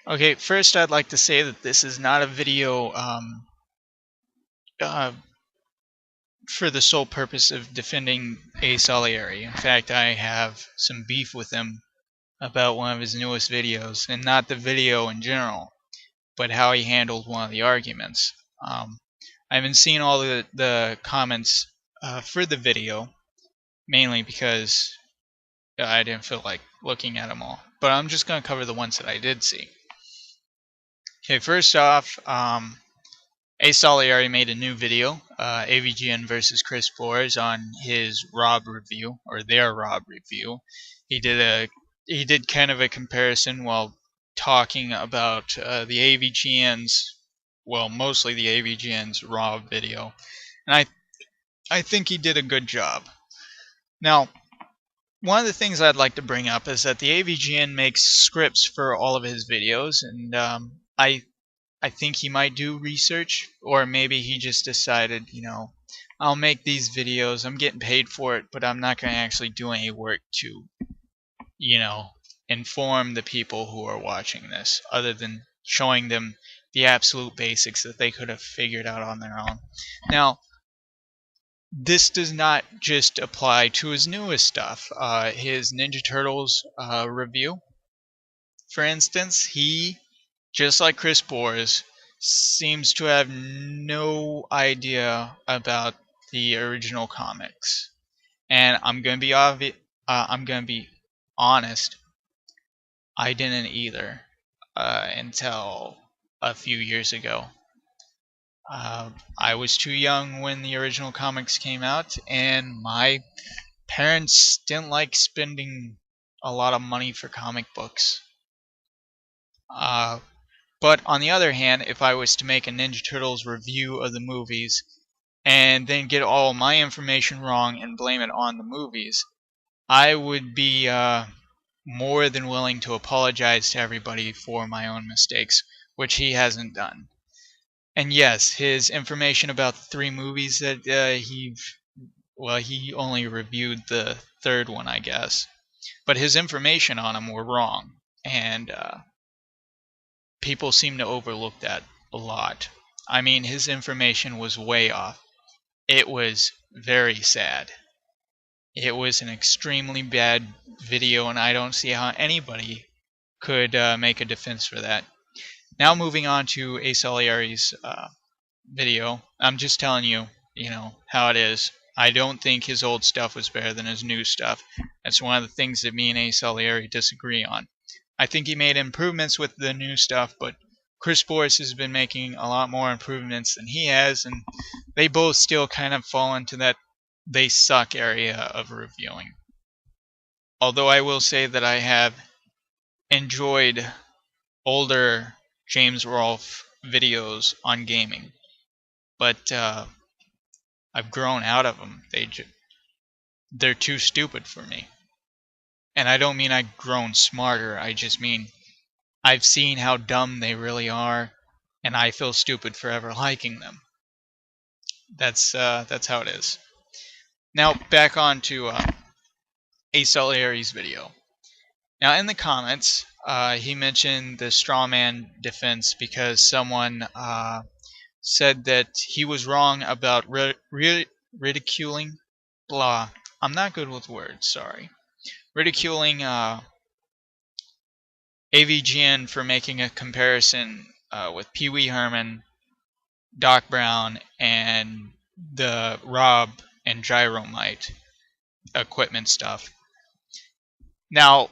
Okay, first I'd like to say that this is not a video uh, for the sole purpose of defending A. Salieri. In fact, I have some beef with him about one of his newest videos, and not the video in general, but how he handled one of the arguments. I haven't seen all the comments for the video, mainly because I didn't feel like looking at them all. But I'm just going to cover the ones that I did see. Okay, first off, A. Salieri made a new video, AVGN versus Chris Boers, on his Rob review, or their Rob review. He did kind of a comparison while talking about the AVGN's, well, mostly the AVGN's Rob video, and I think he did a good job. Now, one of the things I'd like to bring up is that the AVGN makes scripts for all of his videos, and I think he might do research, or maybe he just decided, I'll make these videos, I'm getting paid for it, but I'm not going to actually do any work to, inform the people who are watching this, other than showing them the absolute basics that they could have figured out on their own. Now, this does not just apply to his newest stuff. His Ninja Turtles review, for instance, he, just like Chris Boers, seems to have no idea about the original comics. And I'm gonna be honest. I didn't either until a few years ago. I was too young when the original comics came out, and my parents didn't like spending a lot of money for comic books. But on the other hand, if I was to make a Ninja Turtles review of the movies and then get all my information wrong and blame it on the movies, I would be more than willing to apologize to everybody for my own mistakes, which he hasn't done. And yes, his information about the three movies that he only reviewed the third one, I guess. But his information on them were wrong, and people seem to overlook that a lot. I mean, his information was way off. It was very sad. It was an extremely bad video, and I don't see how anybody could make a defense for that. Now moving on to A. Salieri's video, I'm just telling you, how it is. I don't think his old stuff was better than his new stuff. That's one of the things that me and A. Salieri disagree on. I think he made improvements with the new stuff, but Chris Boers has been making a lot more improvements than he has, and they both still kind of fall into that they suck area of reviewing. Although I will say that I have enjoyed older James Rolfe videos on gaming, but I've grown out of them. They're too stupid for me. And I don't mean I've grown smarter, I just mean I've seen how dumb they really are, and I feel stupid for ever liking them. That's how it is. Now back on to A. Salieri's video. Now in the comments, he mentioned the strawman defense because someone said that he was wrong about ridiculing blah. I'm not good with words, sorry. Ridiculing AVGN for making a comparison with Pee Wee Herman, Doc Brown, and the Rob and Gyromite equipment stuff. Now,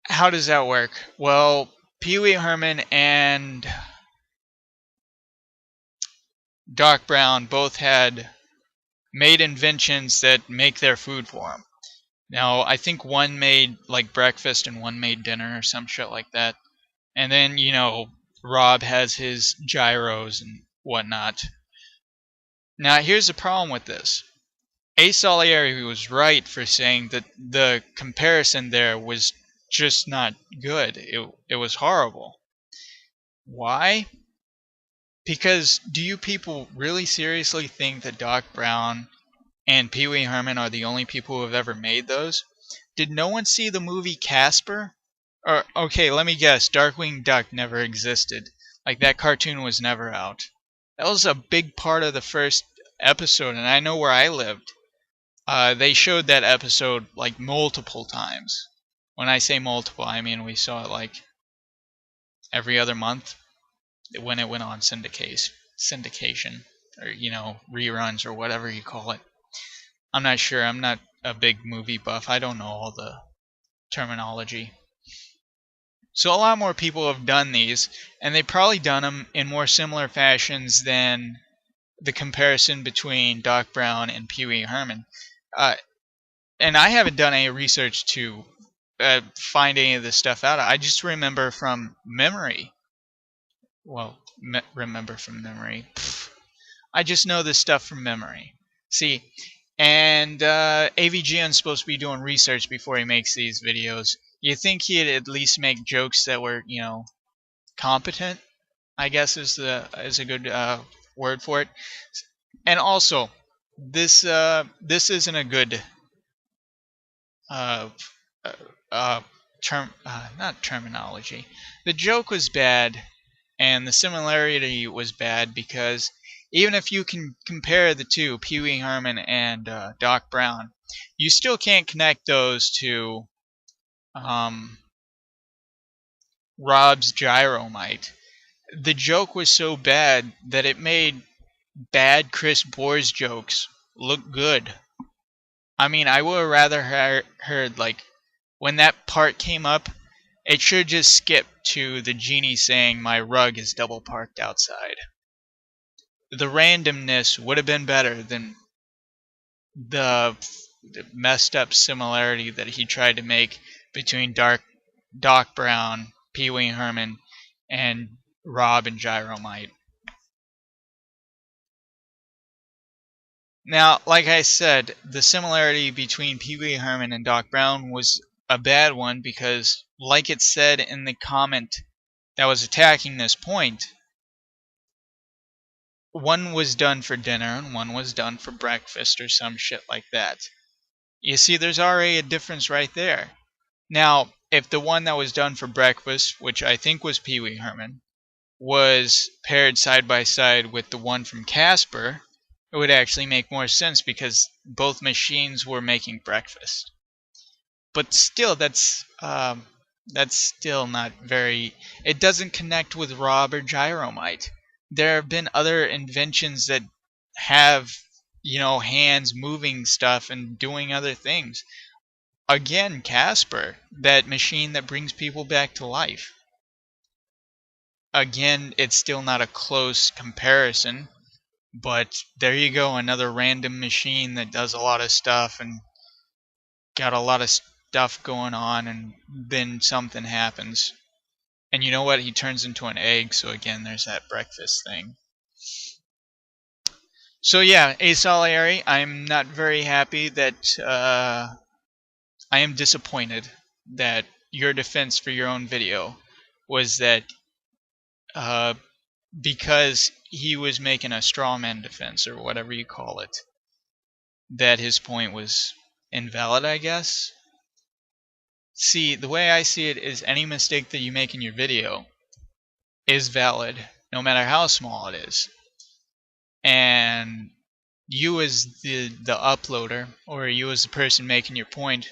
how does that work? Well, Pee Wee Herman and Doc Brown both had made inventions that make their food for them. Now, I think one made like breakfast and one made dinner or some shit like that. And then, Rob has his gyros and whatnot. Now, here's the problem with this. A. Salieri was right for saying that the comparison there was just not good. It was horrible. Why? Because do you people really seriously think that Doc Brown and Pee Wee Herman are the only people who have ever made those? Did no one see the movie Casper? Or okay, let me guess. Darkwing Duck never existed. Like that cartoon was never out. That was a big part of the first episode, and I know where I lived. They showed that episode like multiple times. When I say multiple, I mean we saw it like every other month when it went on syndication, or reruns or whatever you call it. I'm not sure. I'm not a big movie buff. I don't know all the terminology. So a lot more people have done these, and they've probably done them in more similar fashions than the comparison between Doc Brown and Pee Wee Herman. Uh, and I haven't done any research to find any of this stuff out. I just remember from memory. Well, remember from memory. Pfft. I just know this stuff from memory. See, and AVGN's supposed to be doing research before he makes these videos. You think he'd at least make jokes that were, competent? I guess is a good word for it. And also, this isn't a good uh, not terminology. The joke was bad, and the similarity was bad because even if you can compare the two, Pee Wee Herman and Doc Brown, you still can't connect those to Rob's Gyromite. The joke was so bad that it made bad Chris Bohr's jokes look good. I mean, I would have rather heard, like, when that part came up, it should just skip to the genie saying my rug is double parked outside. The randomness would have been better than the messed up similarity that he tried to make between Doc Brown, Pee Wee Herman, and Rob and Gyromite. Now, like I said, the similarity between Pee Wee Herman and Doc Brown was a bad one because, like it said in the comment that was attacking this point, one was done for dinner and one was done for breakfast or some shit like that. You see, there's already a difference right there. Now, if the one that was done for breakfast, which I think was Pee Wee Herman, was paired side by side with the one from Casper, it would actually make more sense because both machines were making breakfast. But still, that's still not very. It doesn't connect with Rob or Gyromite. There have been other inventions that have, hands moving stuff and doing other things. Again, Casper, that machine that brings people back to life. Again, it's still not a close comparison. But there you go, another random machine that does a lot of stuff and got a lot of stuff going on, and then something happens. And you know what? He turns into an egg, so again, there's that breakfast thing. So yeah, Asolari, I'm not very happy that I am disappointed that your defense for your own video was that because he was making a straw man defense or whatever you call it, that his point was invalid, I guess. See, the way I see it is any mistake that you make in your video is valid, no matter how small it is. And you as the uploader, or you as the person making your point,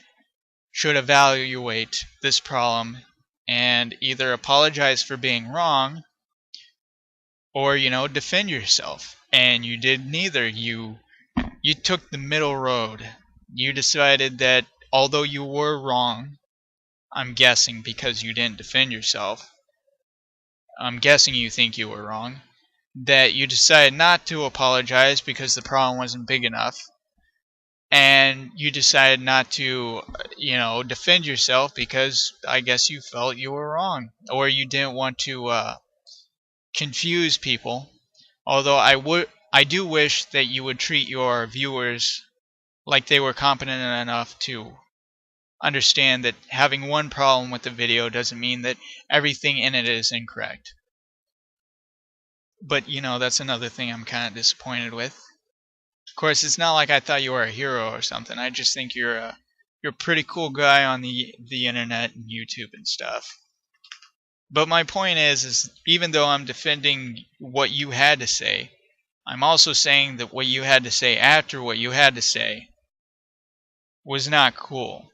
should evaluate this problem and either apologize for being wrong or, defend yourself. And you did neither. You took the middle road. You decided that although you were wrong, I'm guessing because you didn't defend yourself, I'm guessing you think you were wrong, that you decided not to apologize because the problem wasn't big enough, and you decided not to, defend yourself because I guess you felt you were wrong, or you didn't want to confuse people. Although I do wish that you would treat your viewers like they were competent enough to understand that having one problem with the video doesn't mean that everything in it is incorrect. But, that's another thing I'm kind of disappointed with. Of course, it's not like I thought you were a hero or something. I just think you're You're a pretty cool guy on the internet and YouTube and stuff. But my point is even though I'm defending what you had to say, I'm also saying that what you had to say after what you had to say was not cool.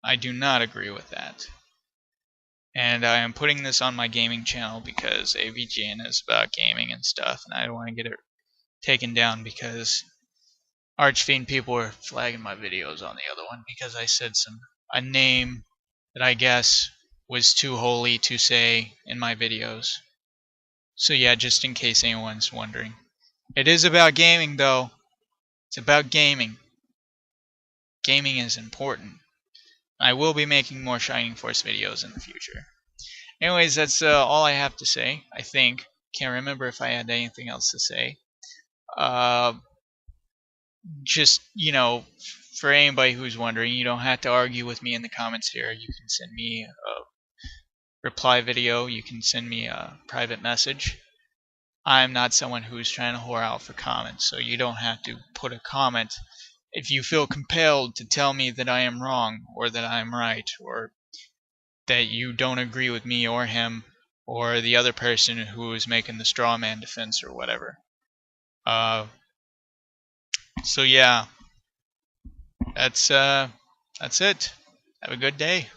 I do not agree with that. And I am putting this on my gaming channel because AVGN is about gaming and stuff, and I don't want to get it taken down because Archfiend people are flagging my videos on the other one because I said a name that I guess was too holy to say in my videos. So yeah, just in case anyone's wondering. It is about gaming though. It's about gaming. Gaming is important. I will be making more Shining Force videos in the future. Anyways, that's all I have to say, I think. Can't remember if I had anything else to say. Just, for anybody who's wondering, you don't have to argue with me in the comments here. You can send me a reply video. You can send me a private message. I'm not someone who's trying to whore out for comments, so you don't have to put a comment if you feel compelled to tell me that I am wrong or that I'm right or that you don't agree with me or him or the other person who is making the straw man defense or whatever. So yeah, that's it. Have a good day.